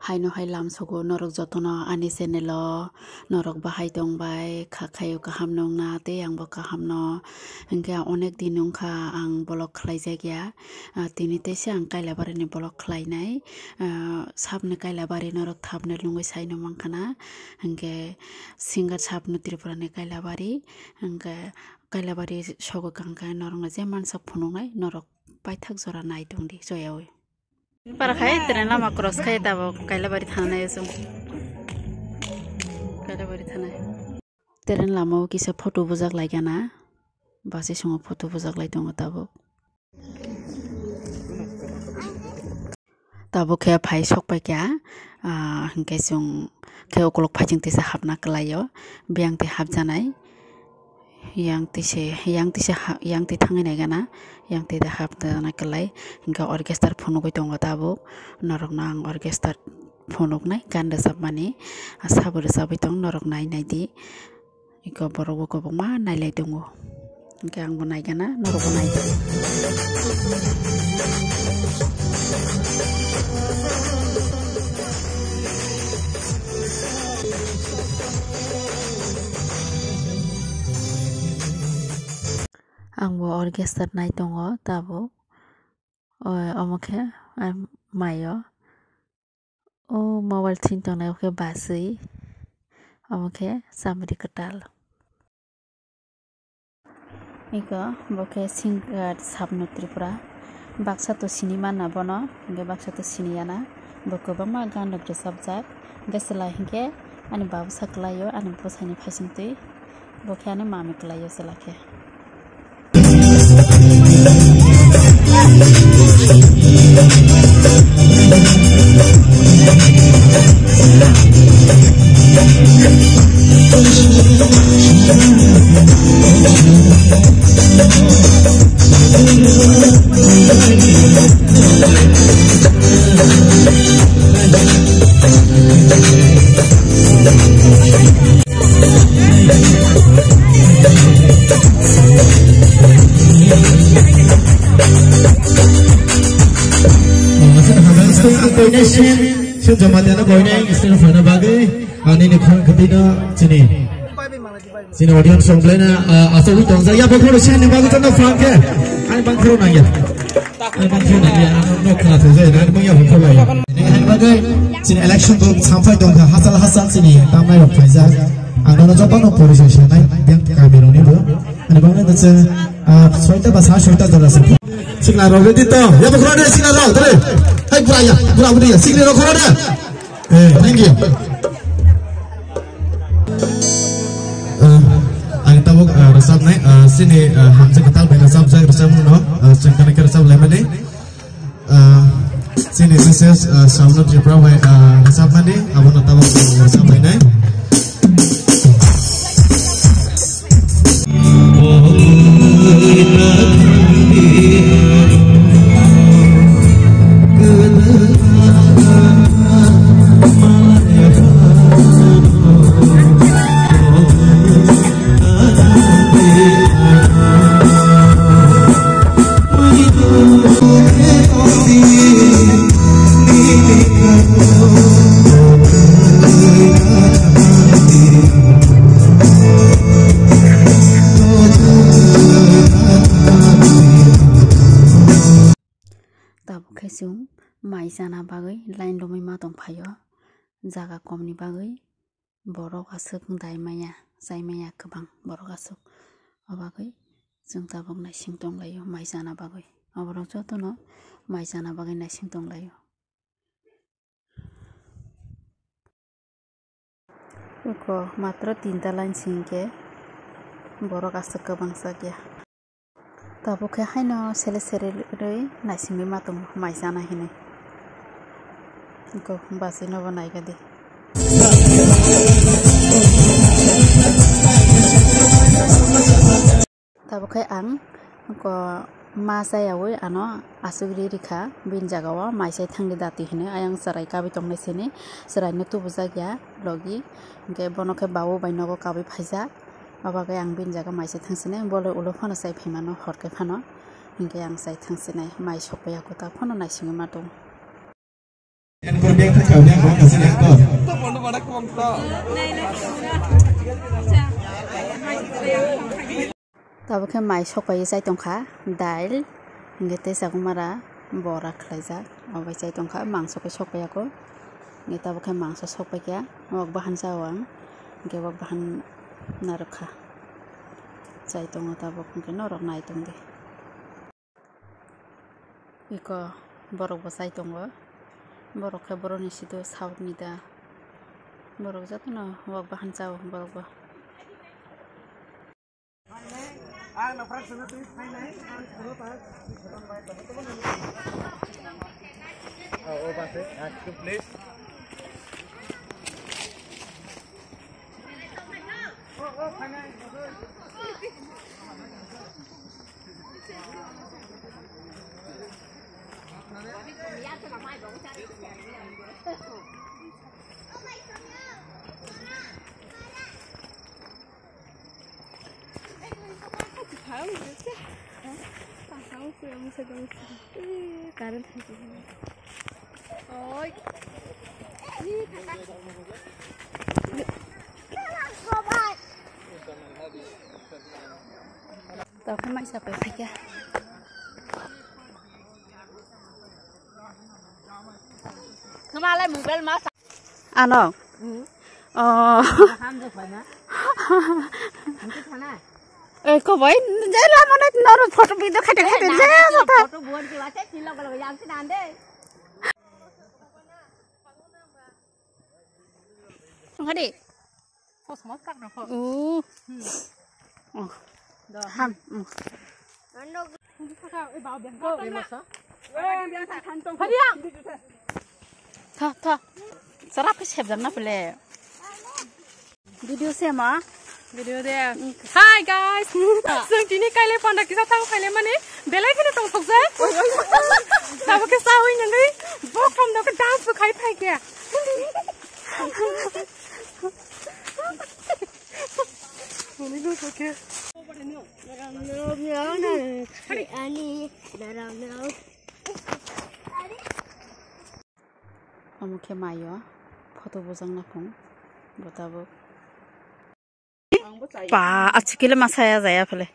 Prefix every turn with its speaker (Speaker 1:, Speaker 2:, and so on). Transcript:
Speaker 1: haino hai lam sogo norok jotono ani channel norok bahai tongbai khayo kaham nongna te ang bo kaham no hingke onek din nongkha ang bolok khlaijagya tini tese ang kailabari ni bolok khlainai sabne kailabari norok thapne lungoi saino mangkhana hingke singer sabne tripura ni kailabari hingke kailabari sogo kangka norok je mansa phunungnai norok paithak jora nai tongdi joyawi para khai tren lama cross khai tabo kailabari thana esum kailabari thana tren lama kisa photo bujak laigana basi songo photo bujak lai tongo tabo khe phai sokpai kya hingke jong khe okolok phajing tisa hapna klayo biang te hapjanai yang ti thangai nai gana yang ti da hapna klai hingka orchestra phunugoi tongo tabo norok nang orchestra phunuk nai ganda sabmani sabur sabai tong norok nai di iko borok ko ma nai lai tongo hingke ang bo nai gana norok bo nai ang bo orchestra nai tongo tabo omokhe mayo o mobile thin tongnai okhe basui omokhe samri katal iko bokhe singer sabnu tripura baksa to cinema na bono hingke baksa to siniyana bo kwbangma gan rok resabjak hingke sela hingke ani babu saklayo ani posaini phaisingtui bokhe ani mami klayo selakhe
Speaker 2: Jamaatan ko ini istilah mana bagai ani ni khon khabina sini audience song play na asal itu orang ya bakal sini ni bagai tanda fan ke ani bang khro na ya no kena tu saya ani bang ya bakal ya ini ani bagai sini election tu sampai dong hasal sini tamai rok faizal ang nono jopan no polisi sini yang kami ni bu ani bang ni tu soita bahasa soita dolar sini signal roh itu ya bakal ada signal roh terus hai pura ya signal roh ada thank you ang tawag resab naik sini hamsa ketal bena resab no sengkana ke resab lemane sini sukses sauna tripura wai resab mane abon tawag resab naik
Speaker 1: Kaisung mai jana bagai line lomai ma tongphayo jaga komni bagai borok asuk dai maya jai maya kwbang borok asuk obagai jung tabok naising tonglayo mai jana bagai oborok jotono mai jana bagai naising tonglayo uko matro 3ta line singke borok asuk kwbang sakya tabo khe haino sele rei naisingmi matong mai jana hinai ko basi no banai gadi tabo khe ang ko ma sayawi ano asugri rikha bin jagawa mai sai thangli dati hine ayang sarai kabi tongnai sini sarai no tubujagya logi ge bonokhe bawo bainogo kabi phaija abagai ang bin jaga mai sai thangsinai bole ulo phano sai phimano horke phano hingke ang sai thangsinai mai sokpaya kota phano naisingi matung
Speaker 2: Yang kurang tak kau yang mau kasih yang kau.
Speaker 1: Tapi kan mai sokai saya tongka dail, ngete sakumara bora kelaja, awak saya tongka mangso ke sokai aku, ngete tapi kan mangso sokai ya, awak bahan sawang, ngete awak bahan narukha, saya tongka tapi kan norok naik tong deh. Iko borok basai tongka, borok ke borok ni situ sahut ni dah, borok jatuh na awak bahan saw borok bah. Tao kan mai siapa ya?
Speaker 3: Kemarin mobil mas.
Speaker 1: Ano? Oh. Kau bayi, jalan mana naruh foto video kata-kata jalan apa?
Speaker 3: Foto buat kita cek silau kalau yang sih nande.
Speaker 1: Hadi.
Speaker 3: Oh semua tak nak.
Speaker 1: Oh. Ham.
Speaker 3: Hadi yang.
Speaker 1: Tha. Serap ke chef jangan boleh. Video sema.
Speaker 3: Video deh. Hi guys. Sung ini kali panda kita tahu kali mana? Belai kini tong tok saya. Tahu ke sawi nyangai. Bok from nak dance bukai pai kia. Ini tu okey.
Speaker 1: Kamu ke mayo? Foto bujang nak pun. बताओ पा अच्छी किले Messiah जाया पहले